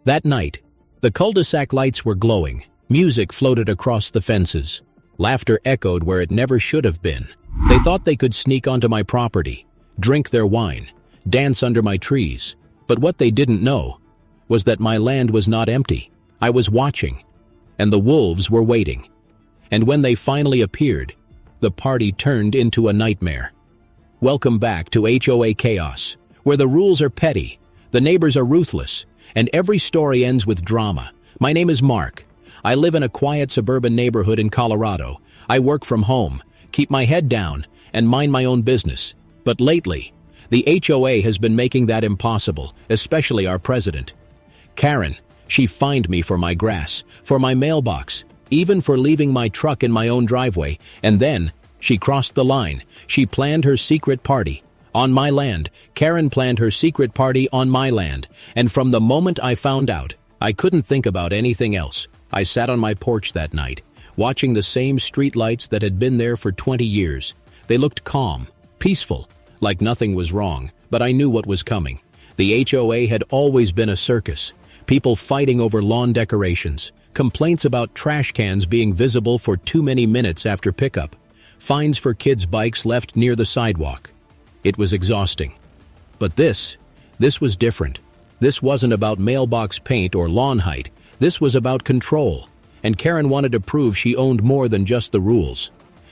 That night, the cul-de-sac lights were glowing, music floated across the fences, laughter echoed where it never should have been. They thought they could sneak onto my property, drink their wine, dance under my trees, but what they didn't know was that my land was not empty. I was watching, and the wolves were waiting. And when they finally appeared, the party turned into a nightmare. Welcome back to HOA Chaos, where the rules are petty, the neighbors are ruthless, and every story ends with drama. My name is Mark. I live in a quiet suburban neighborhood in Colorado. I work from home, keep my head down, and mind my own business. But lately, the HOA has been making that impossible, especially our president. Karen, she fined me for my grass, for my mailbox, even for leaving my truck in my own driveway, and then she crossed the line. She planned her secret party on my land. Karen planned her secret party on my land, and from the moment I found out, I couldn't think about anything else. I sat on my porch that night, watching the same streetlights that had been there for 20 years. They looked calm, peaceful, like nothing was wrong, but I knew what was coming. The HOA had always been a circus. People fighting over lawn decorations, complaints about trash cans being visible for too many minutes after pickup, fines for kids' bikes left near the sidewalk. It was exhausting. But this was different. This wasn't about mailbox paint or lawn height. This was about control. And Karen wanted to prove she owned more than just the rules.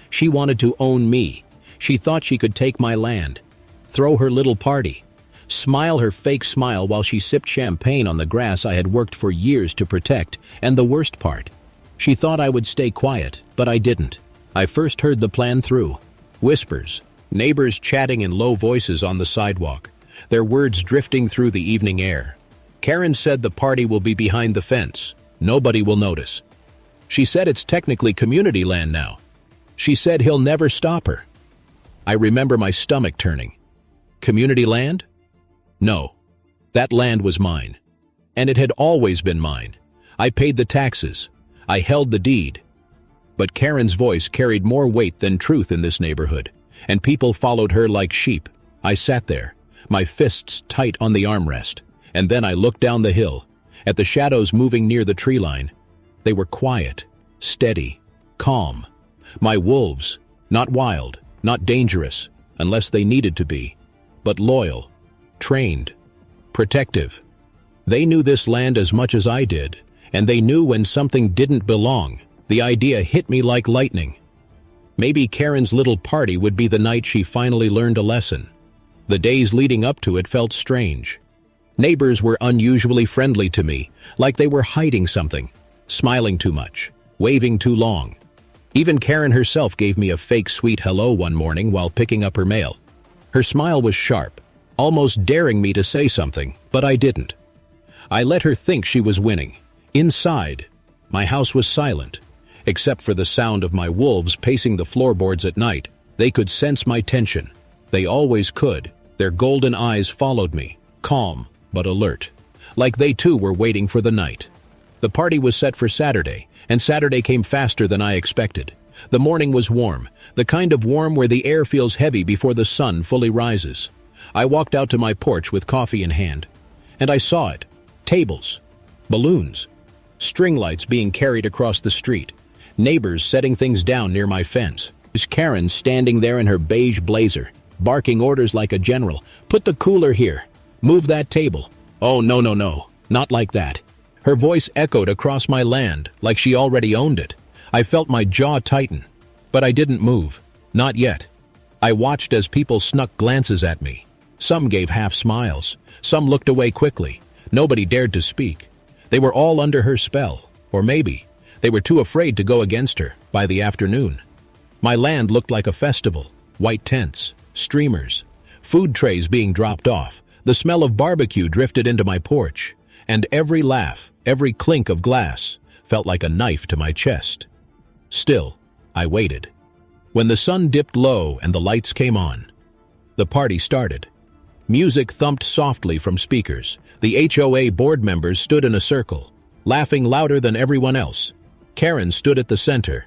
She wanted to own me. She thought she could take my land, throw her little party, smile her fake smile while she sipped champagne on the grass I had worked for years to protect. And the worst part, she thought I would stay quiet, but I didn't. I first heard the plan through whispers, neighbors chatting in low voices on the sidewalk, their words drifting through the evening air. Karen said the party will be behind the fence. Nobody will notice. She said it's technically community land now. She said he'll never stop her. I remember my stomach turning. Community land? No. That land was mine. And it had always been mine. I paid the taxes. I held the deed. But Karen's voice carried more weight than truth in this neighborhood, and people followed her like sheep. I sat there, my fists tight on the armrest, and then I looked down the hill, at the shadows moving near the tree line. They were quiet, steady, calm. My wolves, not wild, not dangerous, unless they needed to be, but loyal, trained, protective. They knew this land as much as I did, and they knew when something didn't belong. The idea hit me like lightning. Maybe Karen's little party would be the night she finally learned a lesson. The days leading up to it felt strange. Neighbors were unusually friendly to me, like they were hiding something, smiling too much, waving too long. Even Karen herself gave me a fake sweet hello one morning while picking up her mail. Her smile was sharp, almost daring me to say something, but I didn't. I let her think she was winning. Inside, my house was silent, except for the sound of my wolves pacing the floorboards at night. They could sense my tension. They always could. Their golden eyes followed me, calm but alert, like they too were waiting for the night. The party was set for Saturday, and Saturday came faster than I expected. The morning was warm, the kind of warm where the air feels heavy before the sun fully rises. I walked out to my porch with coffee in hand, and I saw it. Tables, balloons, string lights being carried across the street, neighbors setting things down near my fence. There's Karen standing there in her beige blazer, barking orders like a general. Put the cooler here. Move that table. Oh, no, not like that. Her voice echoed across my land like she already owned it. I felt my jaw tighten, but I didn't move. Not yet. I watched as people snuck glances at me. Some gave half smiles. Some looked away quickly. Nobody dared to speak. They were all under her spell, or maybe they were too afraid to go against her by the afternoon. My land looked like a festival. White tents, streamers, food trays being dropped off. The smell of barbecue drifted into my porch, and every laugh, every clink of glass felt like a knife to my chest. Still, I waited. When the sun dipped low and the lights came on, the party started. Music thumped softly from speakers. The HOA board members stood in a circle, laughing louder than everyone else. Karen stood at the center,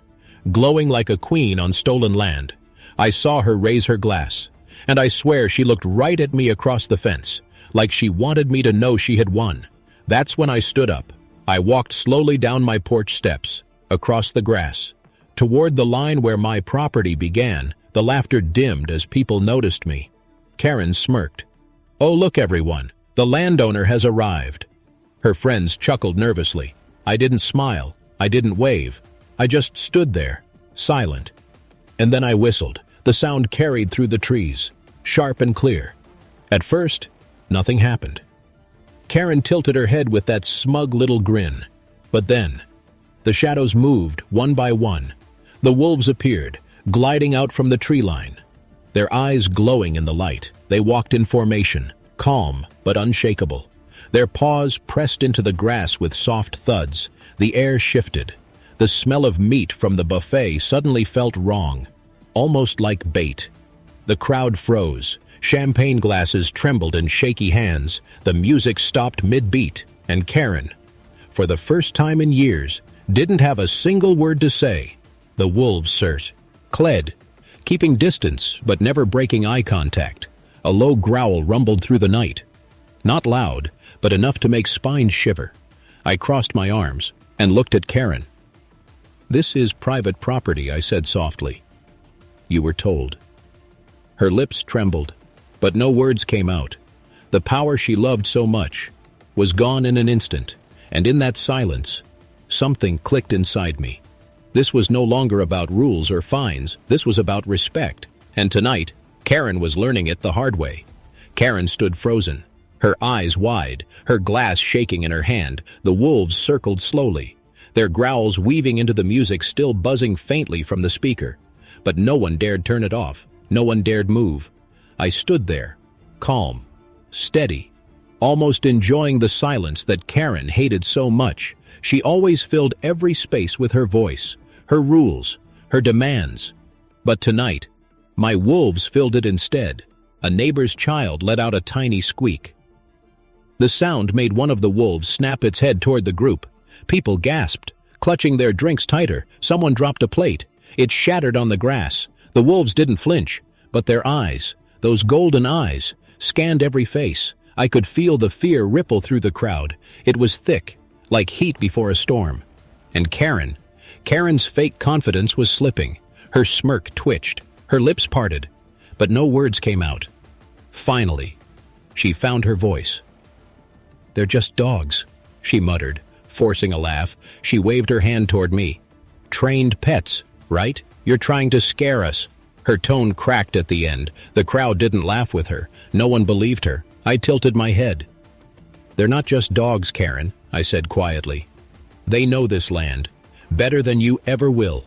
glowing like a queen on stolen land. I saw her raise her glass, and I swear she looked right at me across the fence, like she wanted me to know she had won. That's when I stood up. I walked slowly down my porch steps, across the grass. Toward the line where my property began, the laughter dimmed as people noticed me. Karen smirked. "Oh, look, everyone. The landowner has arrived." Her friends chuckled nervously. I didn't smile. I didn't wave. I just stood there, silent. And then I whistled. The sound carried through the trees, sharp and clear. At first, nothing happened. Karen tilted her head with that smug little grin. But then, the shadows moved one by one. The wolves appeared, gliding out from the tree line. Their eyes glowing in the light, they walked in formation, calm but unshakable. Their paws pressed into the grass with soft thuds. The air shifted. The smell of meat from the buffet suddenly felt wrong, almost like bait. The crowd froze. Champagne glasses trembled in shaky hands. The music stopped mid-beat, and Karen, for the first time in years, didn't have a single word to say. The wolves cled, keeping distance but never breaking eye contact. A low growl rumbled through the night. Not loud, but enough to make spines shiver. I crossed my arms and looked at Karen. "This is private property," I said softly. "You were told." Her lips trembled, but no words came out. The power she loved so much was gone in an instant, and in that silence, something clicked inside me. This was no longer about rules or fines. This was about respect. And tonight, Karen was learning it the hard way. Karen stood frozen, her eyes wide, her glass shaking in her hand. The wolves circled slowly, their growls weaving into the music still buzzing faintly from the speaker. But no one dared turn it off. No one dared move. I stood there, calm, steady, almost enjoying the silence that Karen hated so much. She always filled every space with her voice, her rules, her demands. But tonight, my wolves filled it instead. A neighbor's child let out a tiny squeak. The sound made one of the wolves snap its head toward the group. People gasped, clutching their drinks tighter. Someone dropped a plate. It shattered on the grass. The wolves didn't flinch, but their eyes, those golden eyes, scanned every face. I could feel the fear ripple through the crowd. It was thick, like heat before a storm. And Karen's fake confidence was slipping. Her smirk twitched, her lips parted, but no words came out. Finally, she found her voice. "They're just dogs," she muttered, forcing a laugh. She waved her hand toward me. "Trained pets, right? You're trying to scare us." Her tone cracked at the end. The crowd didn't laugh with her. No one believed her. I tilted my head. "They're not just dogs, Karen," I said quietly. "They know this land, better than you ever will."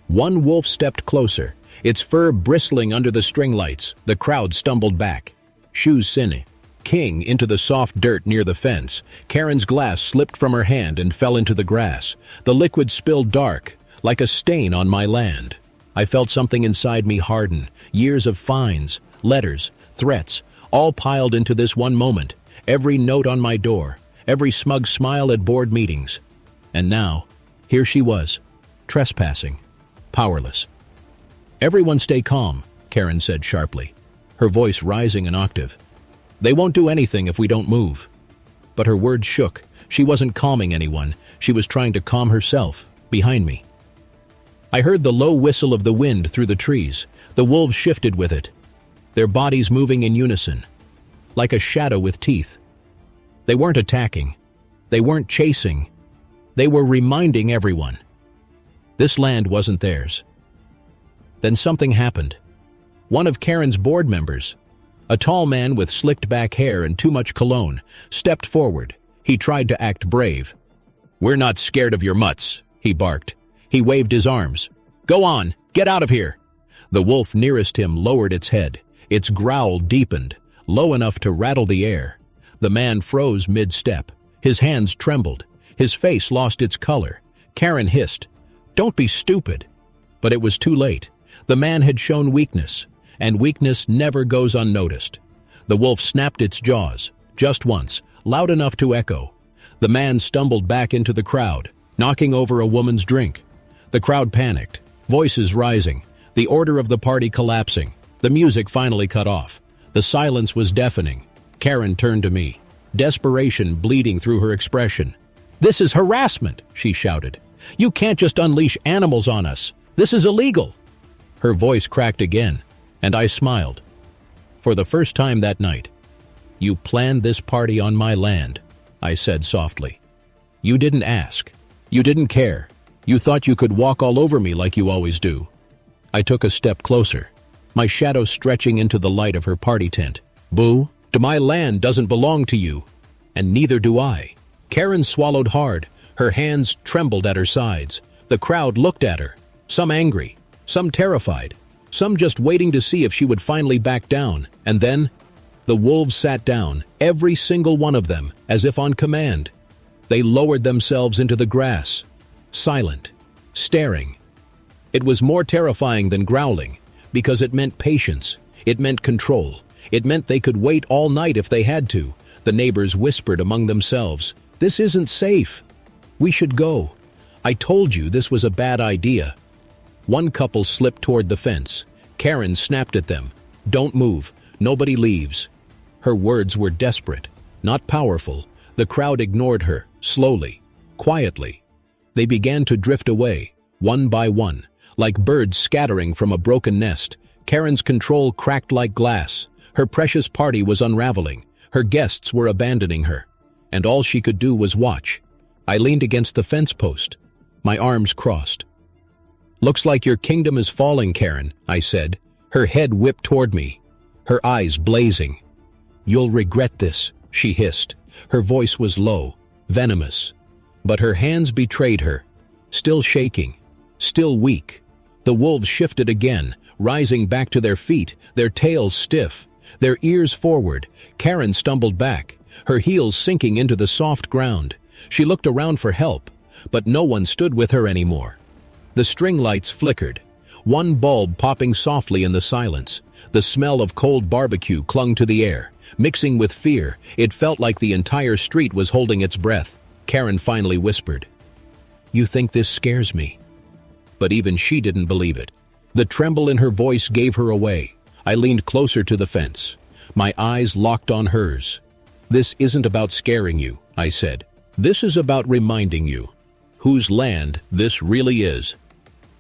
One wolf stepped closer, its fur bristling under the string lights. The crowd stumbled back. Shoes sinning, king into the soft dirt near the fence. Karen's glass slipped from her hand and fell into the grass. The liquid spilled dark, like a stain on my land. I felt something inside me harden. Years of fines, letters, threats, all piled into this one moment. Every note on my door, every smug smile at board meetings. And now, here she was, trespassing, powerless. "Everyone stay calm," Karen said sharply, her voice rising an octave. "They won't do anything if we don't move." But her words shook. She wasn't calming anyone. She was trying to calm herself, behind me. I heard the low whistle of the wind through the trees. The wolves shifted with it, their bodies moving in unison, like a shadow with teeth. They weren't attacking. They weren't chasing. They were reminding everyone. This land wasn't theirs. Then something happened. One of Karen's board members, a tall man with slicked back hair and too much cologne, stepped forward. He tried to act brave. "We're not scared of your mutts," he barked. He waved his arms. "Go on, get out of here." The wolf nearest him lowered its head. Its growl deepened, low enough to rattle the air. The man froze mid-step. His hands trembled. His face lost its color. Karen hissed, "Don't be stupid." But it was too late. The man had shown weakness, and weakness never goes unnoticed. The wolf snapped its jaws, just once, loud enough to echo. The man stumbled back into the crowd, knocking over a woman's drink. The crowd panicked, voices rising, the order of the party collapsing. The music finally cut off. The silence was deafening. Karen turned to me. desperation bleeding through her expression. "This is harassment," she shouted. "You can't just unleash animals on us. This is illegal." Her voice cracked again, and I smiled. For the first time that night, "You planned this party on my land," I said softly. "You didn't ask. You didn't care. You thought you could walk all over me like you always do." I took a step closer, my shadow stretching into the light of her party tent. "Boo, my land doesn't belong to you, and neither do I." Karen swallowed hard. Her hands trembled at her sides. The crowd looked at her, some angry, some terrified, some just waiting to see if she would finally back down. And then, the wolves sat down, every single one of them, as if on command. They lowered themselves into the grass, silent, staring. It was more terrifying than growling, because it meant patience, it meant control, it meant they could wait all night if they had to. The neighbors whispered among themselves, "This isn't safe. We should go. I told you this was a bad idea." One couple slipped toward the fence. Karen snapped at them, "Don't move. Nobody leaves." Her words were desperate, not powerful. The crowd ignored her, slowly, quietly. They began to drift away, one by one, like birds scattering from a broken nest. Karen's control cracked like glass. Her precious party was unraveling. Her guests were abandoning her. And all she could do was watch. I leaned against the fence post, my arms crossed. "Looks like your kingdom is falling, Karen," I said. Her head whipped toward me, her eyes blazing. "You'll regret this," she hissed. Her voice was low, venomous. But her hands betrayed her, still shaking, still weak. The wolves shifted again, rising back to their feet, their tails stiff, their ears forward. Karen stumbled back, her heels sinking into the soft ground. She looked around for help, but no one stood with her anymore. The string lights flickered, one bulb popping softly in the silence. The smell of cold barbecue clung to the air. Mixing with fear, it felt like the entire street was holding its breath. Karen finally whispered, "You think this scares me?" But even she didn't believe it. The tremble in her voice gave her away. I leaned closer to the fence, my eyes locked on hers. "This isn't about scaring you," I said. "This is about reminding you whose land this really is."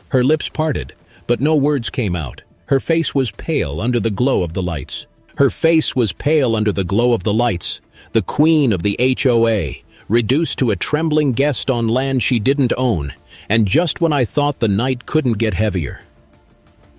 Her lips parted, but no words came out. Her face was pale under the glow of the lights. Her face was pale under the glow of the lights. The queen of the HOA, reduced to a trembling guest on land she didn't own, and just when I thought the night couldn't get heavier.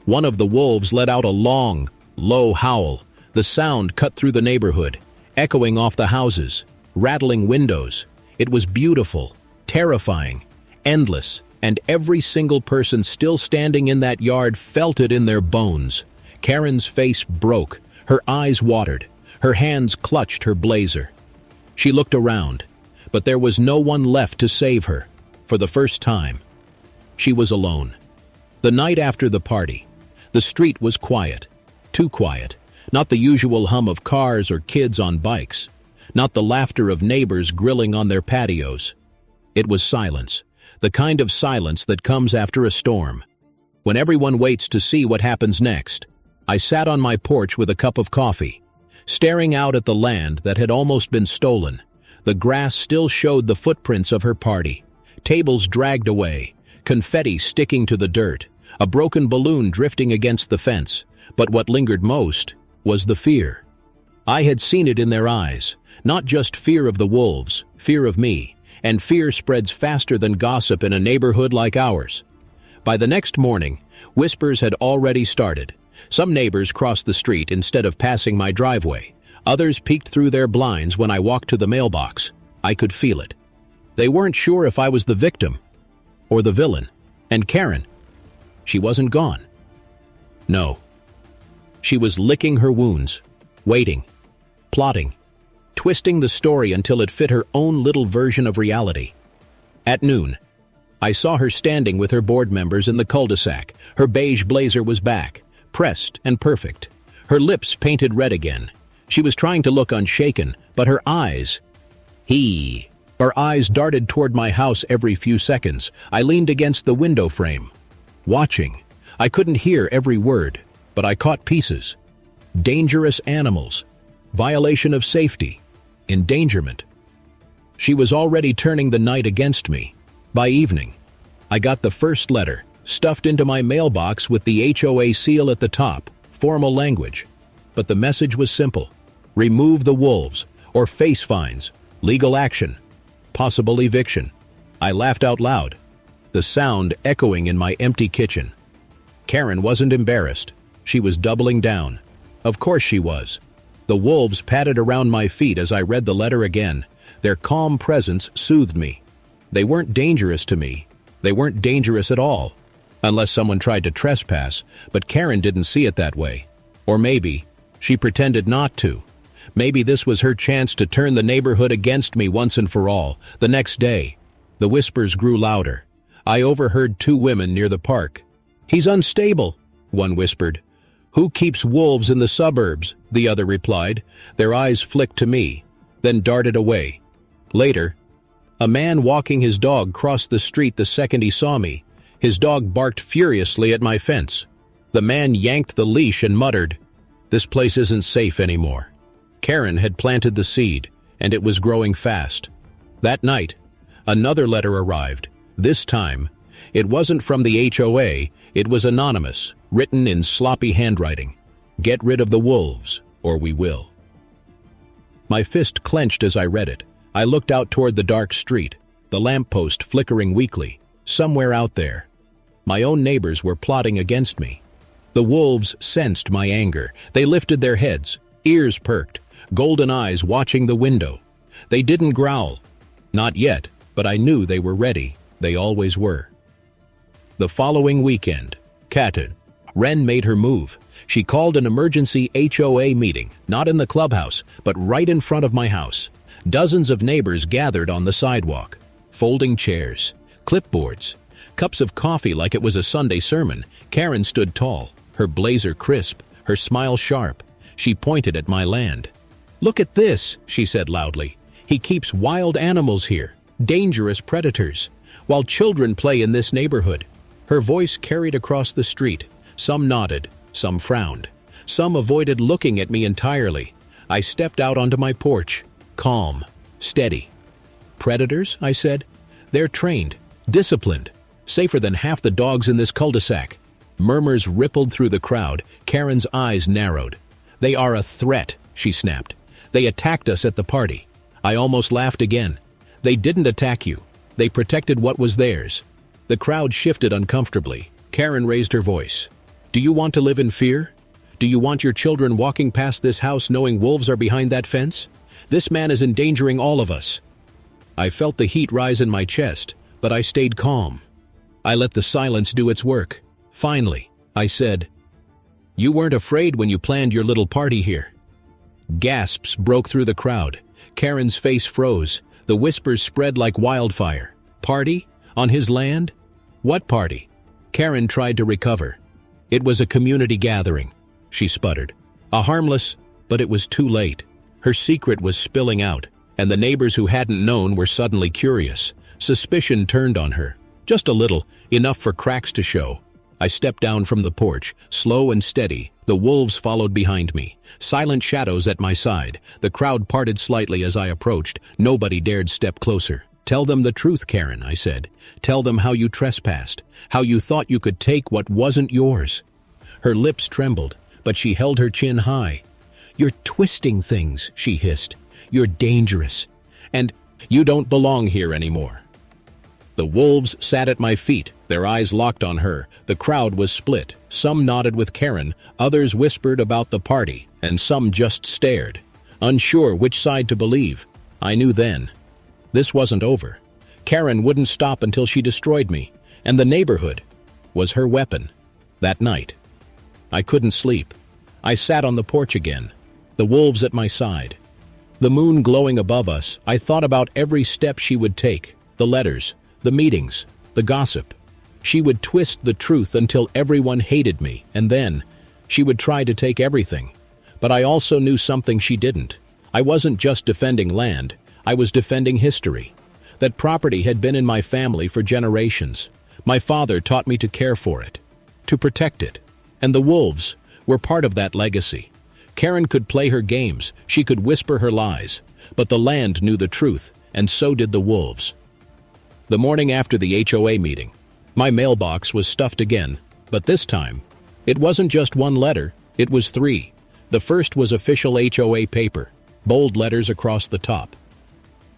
One of the wolves let out a long, low howl. The sound cut through the neighborhood, echoing off the houses, rattling windows. It was beautiful, terrifying, endless, and every single person still standing in that yard felt it in their bones. Karen's face broke, her eyes watered, her hands clutched her blazer. She looked around, but there was no one left to save her. For the first time, she was alone. The night after the party, the street was quiet, too quiet. Not the usual hum of cars or kids on bikes, not the laughter of neighbors grilling on their patios. It was silence, the kind of silence that comes after a storm, when everyone waits to see what happens next. I sat on my porch with a cup of coffee, staring out at the land that had almost been stolen. The grass still showed the footprints of her party, tables dragged away, confetti sticking to the dirt, a broken balloon drifting against the fence. But what lingered most was the fear. I had seen it in their eyes, not just fear of the wolves, fear of me, and fear spreads faster than gossip in a neighborhood like ours. By the next morning, whispers had already started. Some neighbors crossed the street instead of passing my driveway. Others peeked through their blinds when I walked to the mailbox. I could feel it. They weren't sure if I was the victim or the villain. And Karen, she wasn't gone. No. She was licking her wounds, waiting, plotting, twisting the story until it fit her own little version of reality. At noon, I saw her standing with her board members in the cul-de-sac. Her beige blazer was back, pressed and perfect. Her lips painted red again. She was trying to look unshaken, but her eyes darted toward my house every few seconds. I leaned against the window frame, watching. I couldn't hear every word, but I caught pieces. Dangerous animals, violation of safety, endangerment. She was already turning the night against me. By evening, I got the first letter, stuffed into my mailbox with the HOA seal at the top, formal language. But the message was simple: remove the wolves, or face fines, legal action, possible eviction. I laughed out loud, the sound echoing in my empty kitchen. Karen wasn't embarrassed. She was doubling down. Of course she was. The wolves padded around my feet as I read the letter again. Their calm presence soothed me. They weren't dangerous to me. They weren't dangerous at all, unless someone tried to trespass, but Karen didn't see it that way. Or maybe she pretended not to. Maybe this was her chance to turn the neighborhood against me once and for all. The next day, the whispers grew louder. I overheard two women near the park. "He's unstable," one whispered. "Who keeps wolves in the suburbs?" the other replied. Their eyes flicked to me, then darted away. Later, a man walking his dog crossed the street the second he saw me. His dog barked furiously at my fence. The man yanked the leash and muttered, "This place isn't safe anymore." Karen had planted the seed, and it was growing fast. That night, another letter arrived. This time, it wasn't from the HOA, it was anonymous, written in sloppy handwriting. "Get rid of the wolves, or we will." My fist clenched as I read it. I looked out toward the dark street, the lamppost flickering weakly. Somewhere out there, my own neighbors were plotting against me. The wolves sensed my anger. They lifted their heads, ears perked, golden eyes watching the window. They didn't growl. Not yet, but I knew they were ready. They always were. The following weekend, Ren made her move. She called an emergency HOA meeting, not in the clubhouse, but right in front of my house. Dozens of neighbors gathered on the sidewalk. Folding chairs, clipboards, cups of coffee like it was a Sunday sermon. Karen stood tall, her blazer crisp, her smile sharp. She pointed at my land. "Look at this," she said loudly. "He keeps wild animals here, dangerous predators, while children play in this neighborhood." Her voice carried across the street. Some nodded, some frowned. Some avoided looking at me entirely. I stepped out onto my porch, calm, steady. "Predators?" I said. "They're trained, disciplined, safer than half the dogs in this cul-de-sac." Murmurs rippled through the crowd. Karen's eyes narrowed. "They are a threat," she snapped. "They attacked us at the party." I almost laughed again. "They didn't attack you. They protected what was theirs." The crowd shifted uncomfortably. Karen raised her voice. "Do you want to live in fear? Do you want your children walking past this house knowing wolves are behind that fence? This man is endangering all of us." I felt the heat rise in my chest, but I stayed calm. I let the silence do its work. Finally, I said, "You weren't afraid when you planned your little party here." Gasps broke through the crowd. Karen's face froze. The whispers spread like wildfire. "Party? On his land? What party?" Karen tried to recover. "It was a community gathering," she sputtered. "A harmless, but it was too late." Her secret was spilling out, and the neighbors who hadn't known were suddenly curious. Suspicion turned on her. Just a little, enough for cracks to show. I stepped down from the porch, slow and steady. The wolves followed behind me, silent shadows at my side. The crowd parted slightly as I approached. Nobody dared step closer. "Tell them the truth, Karen," I said. "Tell them how you trespassed, how you thought you could take what wasn't yours." Her lips trembled, but she held her chin high. "You're twisting things," she hissed. "You're dangerous. And you don't belong here anymore." The wolves sat at my feet, their eyes locked on her. The crowd was split. Some nodded with Karen, others whispered about the party, and some just stared, unsure which side to believe. I knew then. This wasn't over. Karen wouldn't stop until she destroyed me, and the neighborhood was her weapon. That night, I couldn't sleep. I sat on the porch again, the wolves at my side. The moon glowing above us, I thought about every step she would take, the letters, the meetings, the gossip. She would twist the truth until everyone hated me, and then she would try to take everything. But I also knew something she didn't. I wasn't just defending land, I was defending history. That property had been in my family for generations. My father taught me to care for it, to protect it. And the wolves were part of that legacy. Karen could play her games, she could whisper her lies, but the land knew the truth, and so did the wolves. The morning after the HOA meeting, my mailbox was stuffed again, but this time, it wasn't just one letter, it was 3. The first was official HOA paper, bold letters across the top.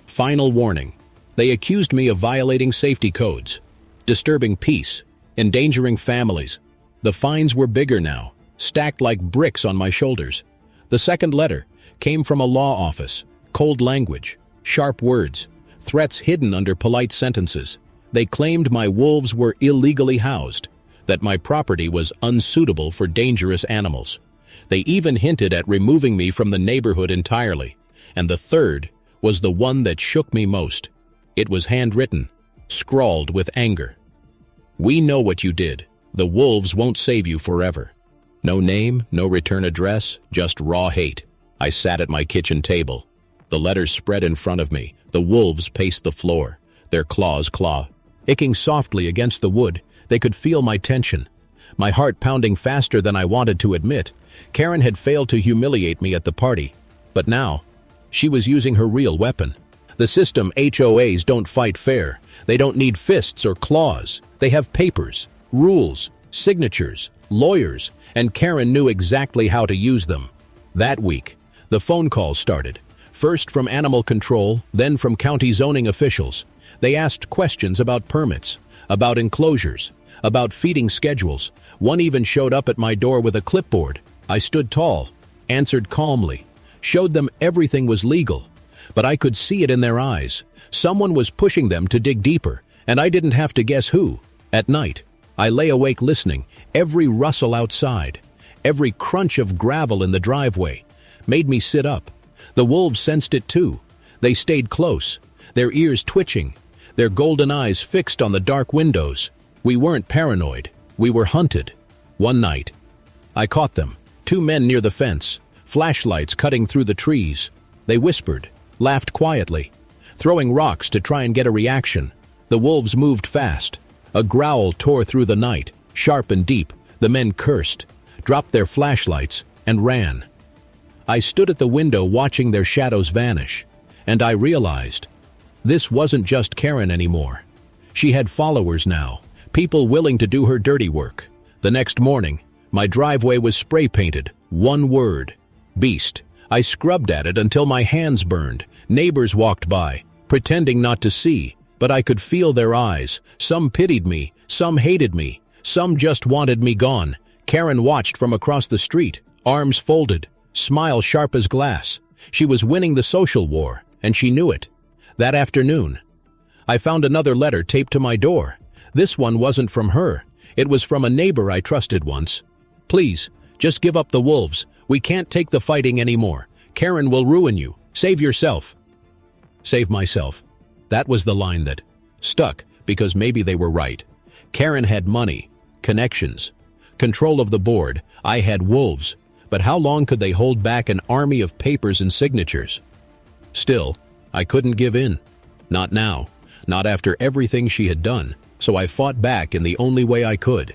Final warning. They accused me of violating safety codes, disturbing peace, endangering families. The fines were bigger now, stacked like bricks on my shoulders. The second letter came from a law office, cold language, sharp words, threats hidden under polite sentences. They claimed my wolves were illegally housed, that my property was unsuitable for dangerous animals. They even hinted at removing me from the neighborhood entirely. And the third was the one that shook me most. It was handwritten, scrawled with anger. "We know what you did. The wolves won't save you forever." No name, no return address, just raw hate. I sat at my kitchen table. The letters spread in front of me. The wolves paced the floor, their claws icking softly against the wood. They could feel my tension, my heart pounding faster than I wanted to admit. Karen had failed to humiliate me at the party, but now, she was using her real weapon. The system HOAs don't fight fair. They don't need fists or claws. They have papers, rules, signatures, lawyers, and Karen knew exactly how to use them. That week, the phone calls started. First from animal control, then from county zoning officials. They asked questions about permits, about enclosures, about feeding schedules. One even showed up at my door with a clipboard. I stood tall, answered calmly, showed them everything was legal. But I could see it in their eyes. Someone was pushing them to dig deeper, and I didn't have to guess who. At night, I lay awake listening. Every rustle outside, every crunch of gravel in the driveway, made me sit up. The wolves sensed it too. They stayed close, their ears twitching, their golden eyes fixed on the dark windows. We weren't paranoid. We were hunted. One night, I caught them. 2 men near the fence, flashlights cutting through the trees. They whispered, laughed quietly, throwing rocks to try and get a reaction. The wolves moved fast. A growl tore through the night, sharp and deep. The men cursed, dropped their flashlights, and ran. I stood at the window watching their shadows vanish, and I realized this wasn't just Karen anymore. She had followers now, people willing to do her dirty work. The next morning, my driveway was spray-painted, one word, beast. I scrubbed at it until my hands burned. Neighbors walked by, pretending not to see, but I could feel their eyes. Some pitied me, some hated me, some just wanted me gone. Karen watched from across the street, arms folded, smile sharp as glass. She was winning the social war, and she knew it. That afternoon, I found another letter taped to my door. This one wasn't from her. It was from a neighbor I trusted once. "Please, just give up the wolves. We can't take the fighting anymore. Karen will ruin you. Save yourself." Save myself. That was the line that stuck, because maybe they were right. Karen had money, connections, control of the board. I had wolves. But how long could they hold back an army of papers and signatures? Still, I couldn't give in. Not now. Not after everything she had done. So I fought back in the only way I could.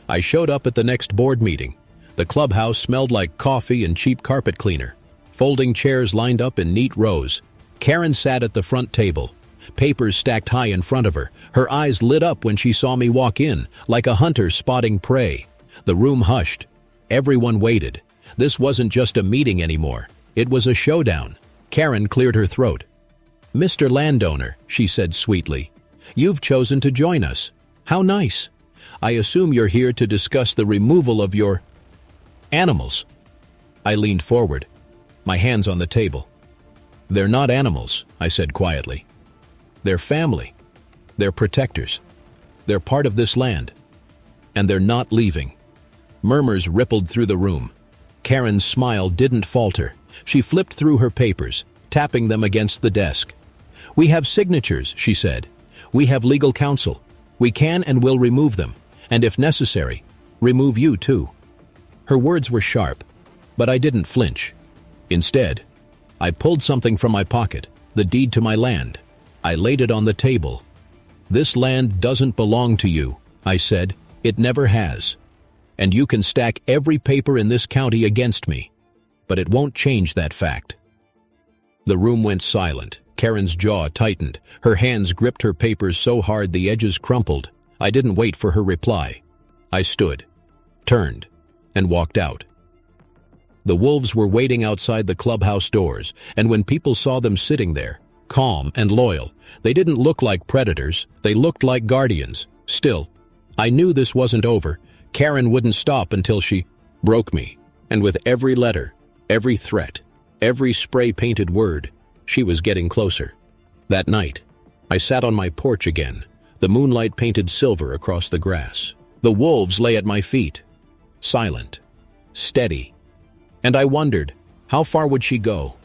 I showed up at the next board meeting. The clubhouse smelled like coffee and cheap carpet cleaner. Folding chairs lined up in neat rows. Karen sat at the front table, papers stacked high in front of her. Her eyes lit up when she saw me walk in, like a hunter spotting prey. The room hushed. Everyone waited. This wasn't just a meeting anymore. It was a showdown. Karen cleared her throat. "Mr. Landowner," she said sweetly, "you've chosen to join us. How nice. I assume you're here to discuss the removal of your animals." I leaned forward, my hands on the table. "They're not animals," I said quietly. "They're family. They're protectors. They're part of this land. And they're not leaving." Murmurs rippled through the room. Karen's smile didn't falter. She flipped through her papers, tapping them against the desk. "We have signatures," she said. "We have legal counsel. We can and will remove them, and if necessary, remove you too." Her words were sharp, but I didn't flinch. Instead, I pulled something from my pocket, the deed to my land. I laid it on the table. "This land doesn't belong to you," I said. "It never has. And you can stack every paper in this county against me. but it won't change that fact." The room went silent. Karen's jaw tightened. Her hands gripped her papers so hard the edges crumpled. I didn't wait for her reply. I stood, turned, and walked out. The wolves were waiting outside the clubhouse doors, and when people saw them sitting there, calm and loyal, they didn't look like predators, they looked like guardians. Still, I knew this wasn't over. Karen wouldn't stop until she broke me. And with every letter, every threat, every spray-painted word, she was getting closer. That night, I sat on my porch again. The moonlight painted silver across the grass. The wolves lay at my feet, silent, steady. And I wondered, how far would she go?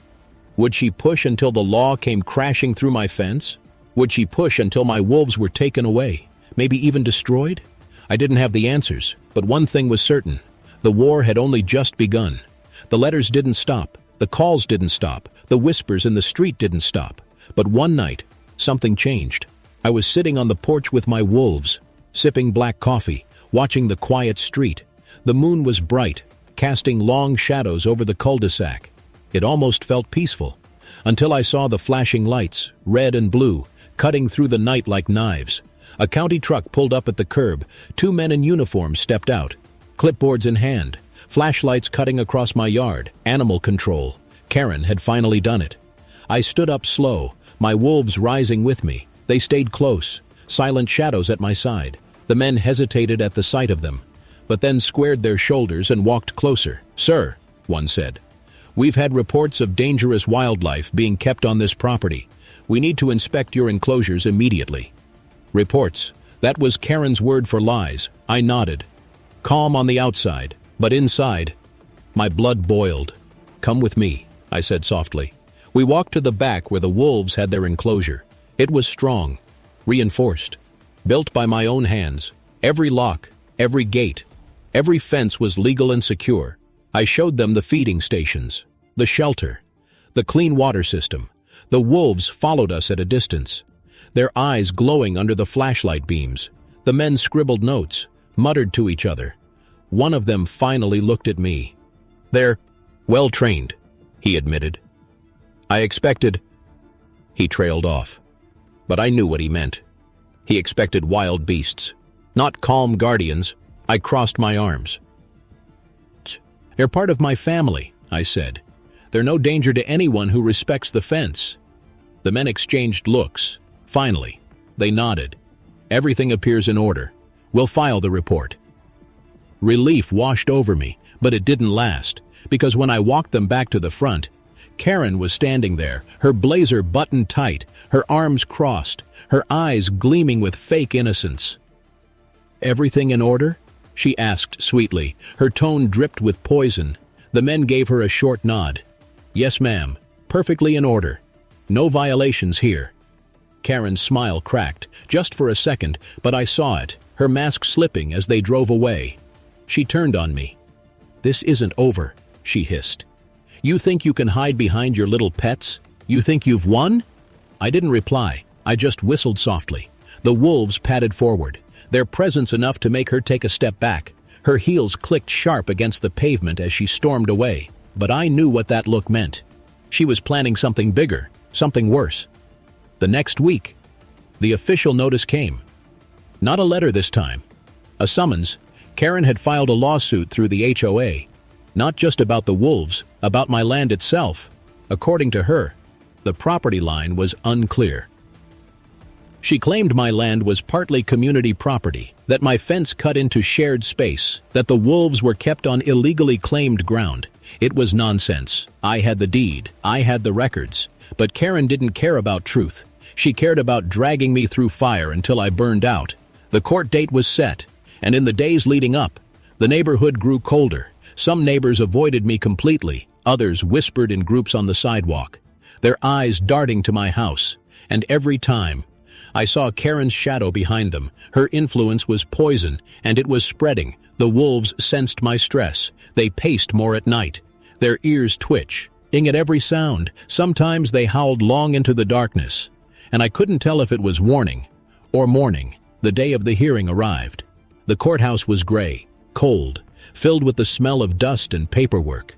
Would she push until the law came crashing through my fence? Would she push until my wolves were taken away, maybe even destroyed? I didn't have the answers, but one thing was certain. The war had only just begun. The letters didn't stop. The calls didn't stop. The whispers in the street didn't stop. But one night, something changed. I was sitting on the porch with my wolves, sipping black coffee, watching the quiet street. The moon was bright, casting long shadows over the cul-de-sac. It almost felt peaceful, until I saw the flashing lights, red and blue, cutting through the night like knives. A county truck pulled up at the curb. 2 men in uniform stepped out, clipboards in hand, flashlights cutting across my yard. Animal control. Karen had finally done it. I stood up slow, my wolves rising with me. They stayed close, silent shadows at my side. The men hesitated at the sight of them, but then squared their shoulders and walked closer. "Sir," one said, "we've had reports of dangerous wildlife being kept on this property. We need to inspect your enclosures immediately." Reports. That was Karen's word for lies. I nodded. Calm on the outside, but inside, my blood boiled. "Come with me," I said softly. We walked to the back where the wolves had their enclosure. It was strong, reinforced, built by my own hands. Every lock, every gate, every fence was legal and secure. I showed them the feeding stations, the shelter, the clean water system. The wolves followed us at a distance, their eyes glowing under the flashlight beams. The men scribbled notes, muttered to each other. One of them finally looked at me. "They're well-trained," he admitted. "I expected—" He trailed off. But I knew what he meant. He expected wild beasts, not calm guardians. I crossed my arms. "They're part of my family," I said. "They're no danger to anyone who respects the fence." The men exchanged looks. Finally, they nodded. "Everything appears in order. We'll file the report." Relief washed over me, but it didn't last, because when I walked them back to the front, Karen was standing there, her blazer buttoned tight, her arms crossed, her eyes gleaming with fake innocence. "Everything in order?" she asked sweetly. Her tone dripped with poison. The men gave her a short nod. "Yes, ma'am. Perfectly in order. No violations here." Karen's smile cracked, just for a second, but I saw it, her mask slipping as they drove away. She turned on me. "This isn't over," she hissed. "You think you can hide behind your little pets? You think you've won?" I didn't reply. I just whistled softly. The wolves padded forward, their presence enough to make her take a step back. Her heels clicked sharp against the pavement as she stormed away. But I knew what that look meant. She was planning something bigger, something worse. The next week, the official notice came. Not a letter this time. A summons. Karen had filed a lawsuit through the HOA. Not just about the wolves, about my land itself. According to her, the property line was unclear. She claimed my land was partly community property, that my fence cut into shared space, that the wolves were kept on illegally claimed ground. It was nonsense. I had the deed. I had the records. But Karen didn't care about truth. She cared about dragging me through fire until I burned out. The court date was set, and in the days leading up, the neighborhood grew colder. Some neighbors avoided me completely. Others whispered in groups on the sidewalk, their eyes darting to my house. And every time, I saw Karen's shadow behind them. Her influence was poison, and it was spreading. The wolves sensed my stress. They paced more at night. Their ears twitching at every sound. Sometimes they howled long into the darkness, and I couldn't tell if it was warning or morning. The day of the hearing arrived. The courthouse was gray, cold, filled with the smell of dust and paperwork.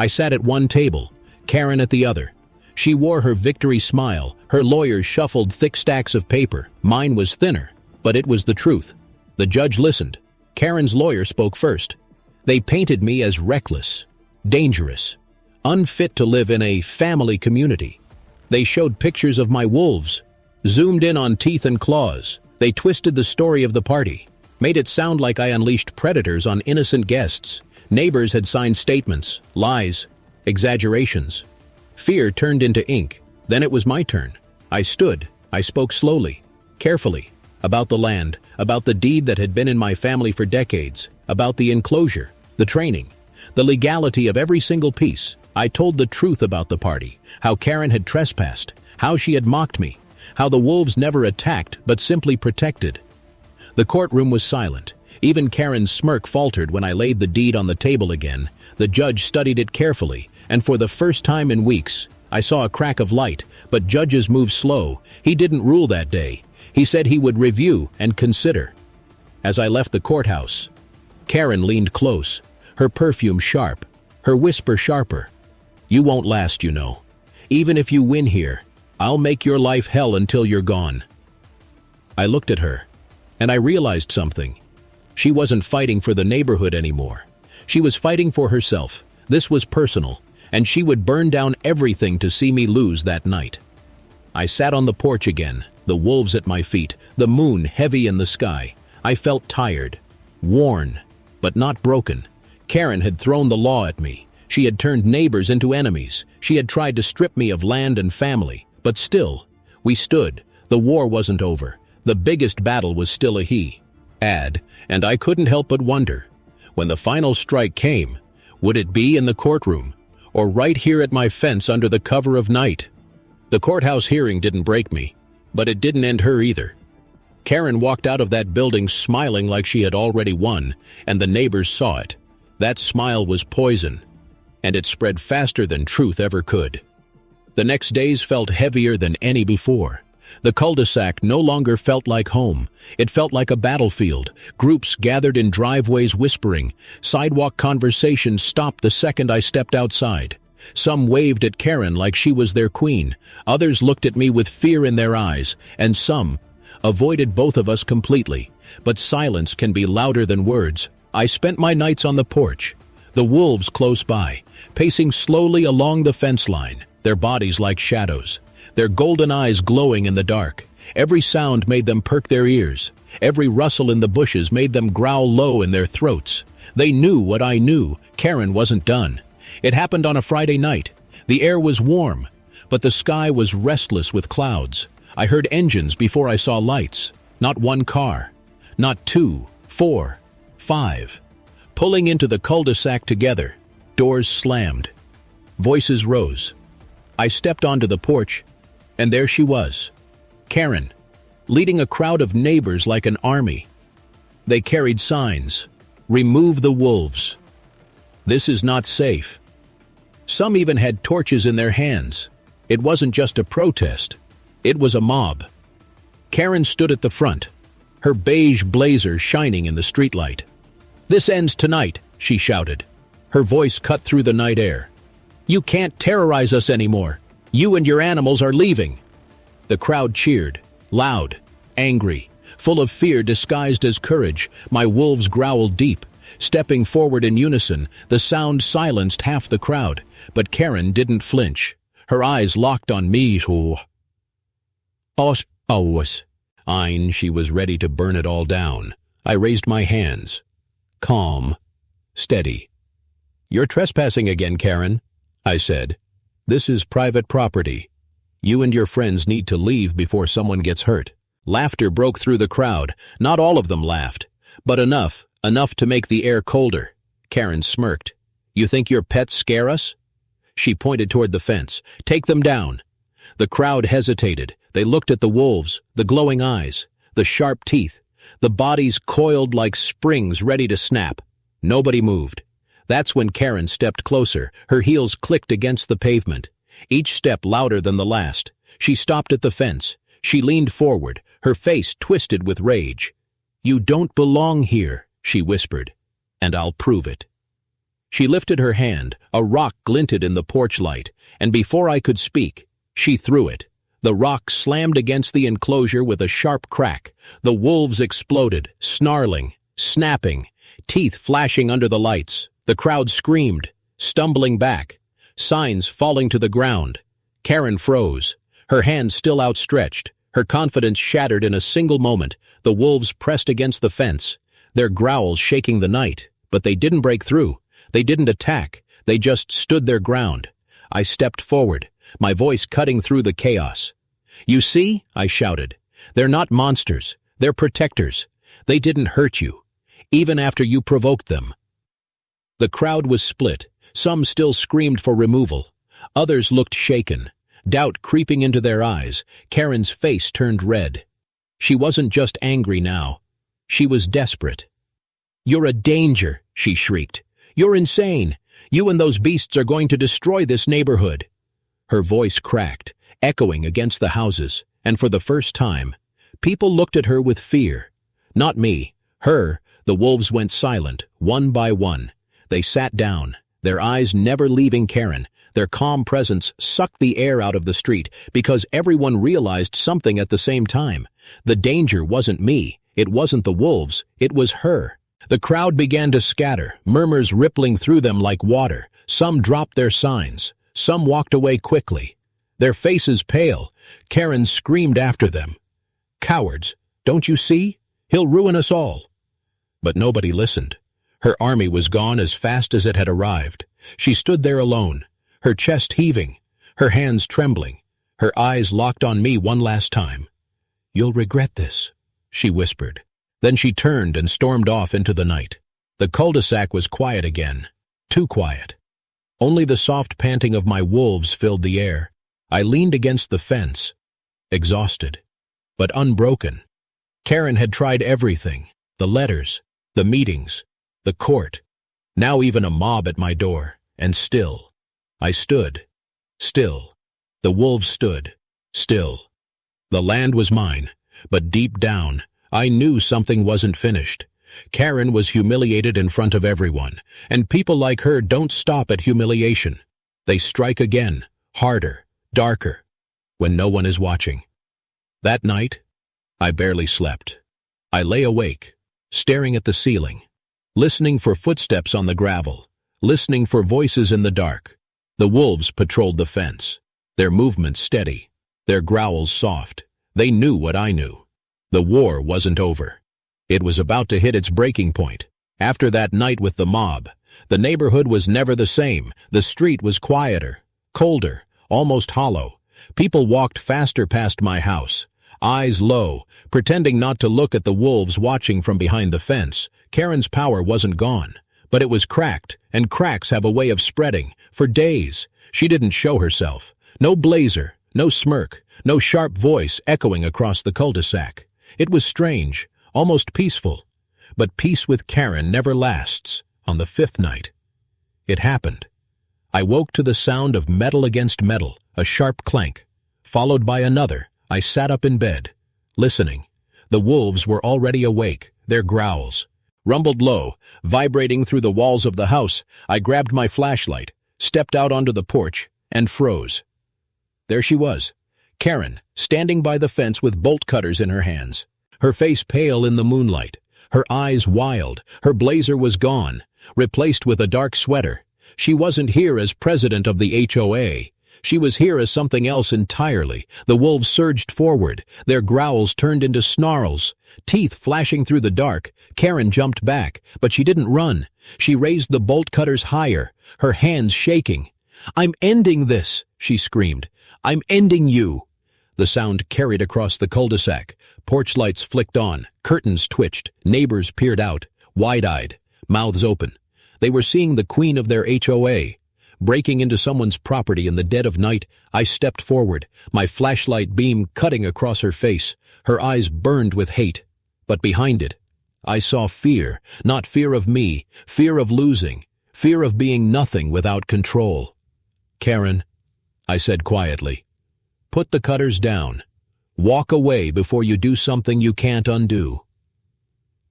I sat at one table, Karen at the other. She wore her victory smile, her lawyers shuffled thick stacks of paper. Mine was thinner, but it was the truth. The judge listened. Karen's lawyer spoke first. They painted me as reckless, dangerous, unfit to live in a family community. They showed pictures of my wolves, zoomed in on teeth and claws. They twisted the story of the party, made it sound like I unleashed predators on innocent guests. Neighbors had signed statements, lies, exaggerations. Fear turned into ink. Then it was my turn. I stood. I spoke slowly, carefully, about the land, about the deed that had been in my family for decades, about the enclosure, the training, the legality of every single piece. I told the truth about the party, how Karen had trespassed, how she had mocked me, how the wolves never attacked but simply protected. The courtroom was silent. Even Karen's smirk faltered when I laid the deed on the table again. The judge studied it carefully, and for the first time in weeks, I saw a crack of light, but judges move slow. He didn't rule that day. He said he would review and consider. As I left the courthouse, Karen leaned close, her perfume sharp, her whisper sharper. "You won't last, you know. Even if you win here, I'll make your life hell until you're gone." I looked at her, and I realized something. She wasn't fighting for the neighborhood anymore. She was fighting for herself. This was personal, and she would burn down everything to see me lose that night. I sat on the porch again, the wolves at my feet, the moon heavy in the sky. I felt tired, worn, but not broken. Karen had thrown the law at me. She had turned neighbors into enemies. She had tried to strip me of land and family. But still, we stood. The war wasn't over. The biggest battle was still and I couldn't help but wonder, when the final strike came, would it be in the courtroom, or right here at my fence under the cover of night? The courthouse hearing didn't break me, but it didn't end her either. Karen walked out of that building smiling like she had already won, and the neighbors saw it. That smile was poison, and it spread faster than truth ever could. The next days felt heavier than any before. The cul-de-sac no longer felt like home. It felt like a battlefield. Groups gathered in driveways whispering. Sidewalk conversations stopped the second I stepped outside. Some waved at Karen like she was their queen. Others looked at me with fear in their eyes, and some avoided both of us completely. But silence can be louder than words. I spent my nights on the porch, the wolves close by, pacing slowly along the fence line, their bodies like shadows, their golden eyes glowing in the dark. Every sound made them perk their ears. Every rustle in the bushes made them growl low in their throats. They knew what I knew. Karen wasn't done. It happened on a Friday night. The air was warm, but the sky was restless with clouds. I heard engines before I saw lights. Not one car, not 2, 4, 5. Pulling into the cul-de-sac together. Doors slammed. Voices rose. I stepped onto the porch, and there she was, Karen, leading a crowd of neighbors like an army. They carried signs, "Remove the wolves. This is not safe." Some even had torches in their hands. It wasn't just a protest. It was a mob. Karen stood at the front, her beige blazer shining in the streetlight. "This ends tonight," she shouted. Her voice cut through the night air. "You can't terrorize us anymore. You and your animals are leaving." The crowd cheered, loud, angry, full of fear disguised as courage. My wolves growled deep. Stepping forward in unison, the sound silenced half the crowd, but Karen didn't flinch. Her eyes locked on me. She was ready to burn it all down. I raised my hands. Calm, steady. "You're trespassing again, Karen," I said. "This is private property. You and your friends need to leave before someone gets hurt." Laughter broke through the crowd. Not all of them laughed, but enough to make the air colder. Karen smirked. "You think your pets scare us?" She pointed toward the fence. "Take them down." The crowd hesitated. They looked at the wolves, the glowing eyes, the sharp teeth, the bodies coiled like springs ready to snap. Nobody moved. That's when Karen stepped closer. Her heels clicked against the pavement, each step louder than the last. She stopped at the fence. She leaned forward, her face twisted with rage. "You don't belong here," she whispered, "and I'll prove it." She lifted her hand, a rock glinted in the porch light, and before I could speak, she threw it. The rock slammed against the enclosure with a sharp crack. The wolves exploded, snarling, snapping, teeth flashing under the lights. The crowd screamed, stumbling back, signs falling to the ground. Karen froze, her hand still outstretched, her confidence shattered in a single moment. The wolves pressed against the fence, their growls shaking the night, but they didn't break through. They didn't attack, they just stood their ground. I stepped forward, my voice cutting through the chaos. "You see," I shouted, "they're not monsters, they're protectors. They didn't hurt you, even after you provoked them." The crowd was split. Some still screamed for removal. Others looked shaken, doubt creeping into their eyes. Karen's face turned red. She wasn't just angry now. She was desperate. "You're a danger," she shrieked. "You're insane. You and those beasts are going to destroy this neighborhood." Her voice cracked, echoing against the houses, and for the first time, people looked at her with fear. Not me, her. The wolves went silent, one by one. They sat down, their eyes never leaving Karen. Their calm presence sucked the air out of the street because everyone realized something at the same time. The danger wasn't me, it wasn't the wolves, it was her. The crowd began to scatter, murmurs rippling through them like water. Some dropped their signs, some walked away quickly, their faces pale. Karen screamed after them, "Cowards, don't you see? He'll ruin us all." But nobody listened. Her army was gone as fast as it had arrived. She stood there alone, her chest heaving, her hands trembling, her eyes locked on me one last time. "You'll regret this," she whispered. Then she turned and stormed off into the night. The cul-de-sac was quiet again, too quiet. Only the soft panting of my wolves filled the air. I leaned against the fence, exhausted, but unbroken. Karen had tried everything, the letters, the meetings, the court, now even a mob at my door, and still, I stood, still. The wolves stood, still. The land was mine, but deep down, I knew something wasn't finished. Karen was humiliated in front of everyone, and people like her don't stop at humiliation. They strike again, harder, darker, when no one is watching. That night, I barely slept. I lay awake, staring at the ceiling, listening for footsteps on the gravel, listening for voices in the dark. The wolves patrolled the fence, their movements steady, their growls soft. They knew what I knew. The war wasn't over. It was about to hit its breaking point. After that night with the mob, the neighborhood was never the same. The street was quieter, colder, almost hollow. People walked faster past my house, eyes low, pretending not to look at the wolves watching from behind the fence. Karen's power wasn't gone, but it was cracked, and cracks have a way of spreading. For days, she didn't show herself. No blazer, no smirk, no sharp voice echoing across the cul-de-sac. It was strange, almost peaceful. But peace with Karen never lasts. On the fifth night, it happened. I woke to the sound of metal against metal, a sharp clank, followed by another. I sat up in bed, listening. The wolves were already awake, their growls rumbled low, vibrating through the walls of the house. I grabbed my flashlight, stepped out onto the porch, and froze. There she was, Karen, standing by the fence with bolt cutters in her hands, her face pale in the moonlight, her eyes wild. Her blazer was gone, replaced with a dark sweater. She wasn't here as president of the HOA. She was here as something else entirely. The wolves surged forward, their growls turned into snarls, teeth flashing through the dark. Karen jumped back, but she didn't run. She raised the bolt cutters higher, her hands shaking. "I'm ending this," she screamed. "I'm ending you." The sound carried across the cul-de-sac. Porch lights flicked on, curtains twitched, neighbors peered out, wide-eyed, mouths open. They were seeing the queen of their HOA. Breaking into someone's property in the dead of night, I stepped forward, my flashlight beam cutting across her face. Her eyes burned with hate. But behind it, I saw fear, not fear of me, fear of losing, fear of being nothing without control. "Karen," I said quietly, "put the cutters down. Walk away before you do something you can't undo."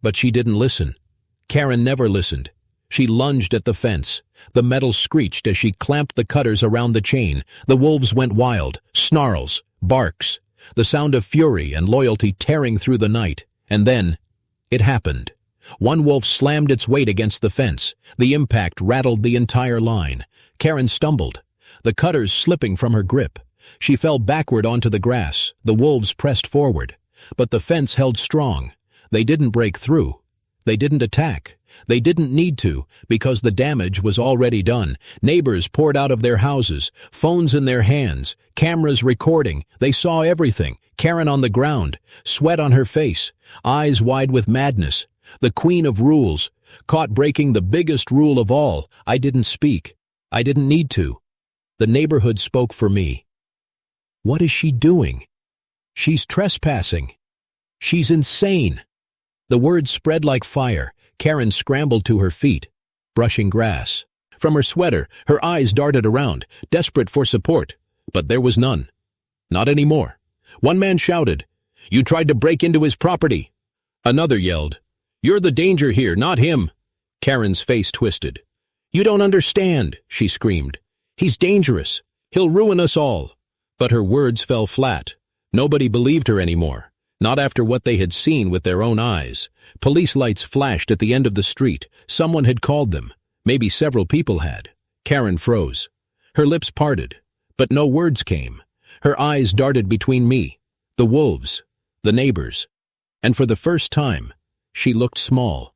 But she didn't listen. Karen never listened. She lunged at the fence. The metal screeched as she clamped the cutters around the chain. The wolves went wild, snarls, barks, the sound of fury and loyalty tearing through the night. And then, it happened. One wolf slammed its weight against the fence. The impact rattled the entire line. Karen stumbled, the cutters slipping from her grip. She fell backward onto the grass. The wolves pressed forward. But the fence held strong. They didn't break through. They didn't attack. They didn't need to, because the damage was already done. Neighbors poured out of their houses, phones in their hands, cameras recording. They saw everything. Karen on the ground, sweat on her face, eyes wide with madness. The queen of rules, caught breaking the biggest rule of all. I didn't speak. I didn't need to. The neighborhood spoke for me. What is she doing? She's trespassing. She's insane. The words spread like fire. Karen scrambled to her feet, brushing grass. From her sweater, her eyes darted around, desperate for support. But there was none. Not anymore. One man shouted, "You tried to break into his property." Another yelled, "You're the danger here, not him." Karen's face twisted. "You don't understand," she screamed. "He's dangerous. He'll ruin us all." But her words fell flat. Nobody believed her anymore. Not after what they had seen with their own eyes. Police lights flashed at the end of the street. Someone had called them. Maybe several people had. Karen froze. Her lips parted, but no words came. Her eyes darted between me, the wolves, the neighbors. And for the first time, she looked small.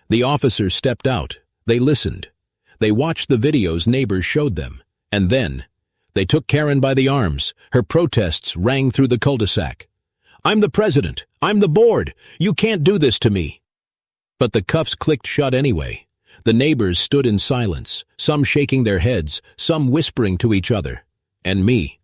The officers stepped out. They listened. They watched the videos neighbors showed them. And then, they took Karen by the arms. Her protests rang through the cul-de-sac. "I'm the president. I'm the board. You can't do this to me." But the cuffs clicked shut anyway. The neighbors stood in silence, some shaking their heads, some whispering to each other. And me.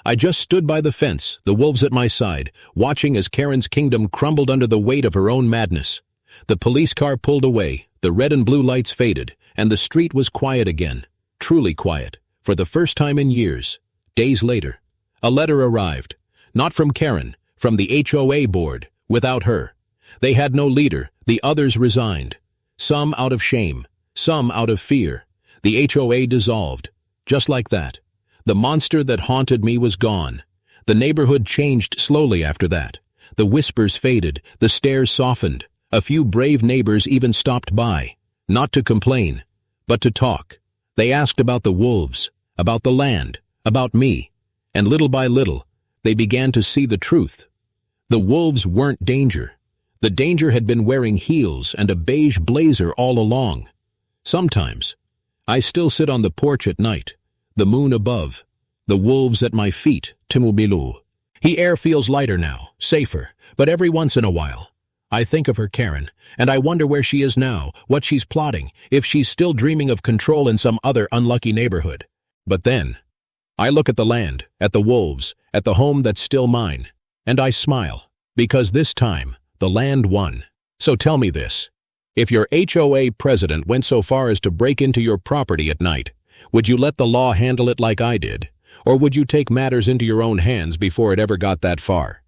I just stood by the fence, the wolves at my side, watching as Karen's kingdom crumbled under the weight of her own madness. The police car pulled away, the red and blue lights faded, and the street was quiet again. Truly quiet, for the first time in years. Days later, a letter arrived. Not from Karen, from the HOA board, without her. They had no leader, the others resigned. Some out of shame, some out of fear. The HOA dissolved. Just like that. The monster that haunted me was gone. The neighborhood changed slowly after that. The whispers faded, the stares softened. A few brave neighbors even stopped by. Not to complain, but to talk. They asked about the wolves, about the land, about me. And little by little, they began to see the truth. The wolves weren't danger. The danger had been wearing heels and a beige blazer all along. Sometimes, I still sit on the porch at night, the moon above, the wolves at my feet, Timubilu. The air feels lighter now, safer, but every once in a while, I think of her, Karen, and I wonder where she is now, what she's plotting, if she's still dreaming of control in some other unlucky neighborhood. But then, I look at the land, at the wolves, at the home that's still mine, and I smile, because this time, the land won. So tell me this. If your HOA president went so far as to break into your property at night, would you let the law handle it like I did? Or would you take matters into your own hands before it ever got that far?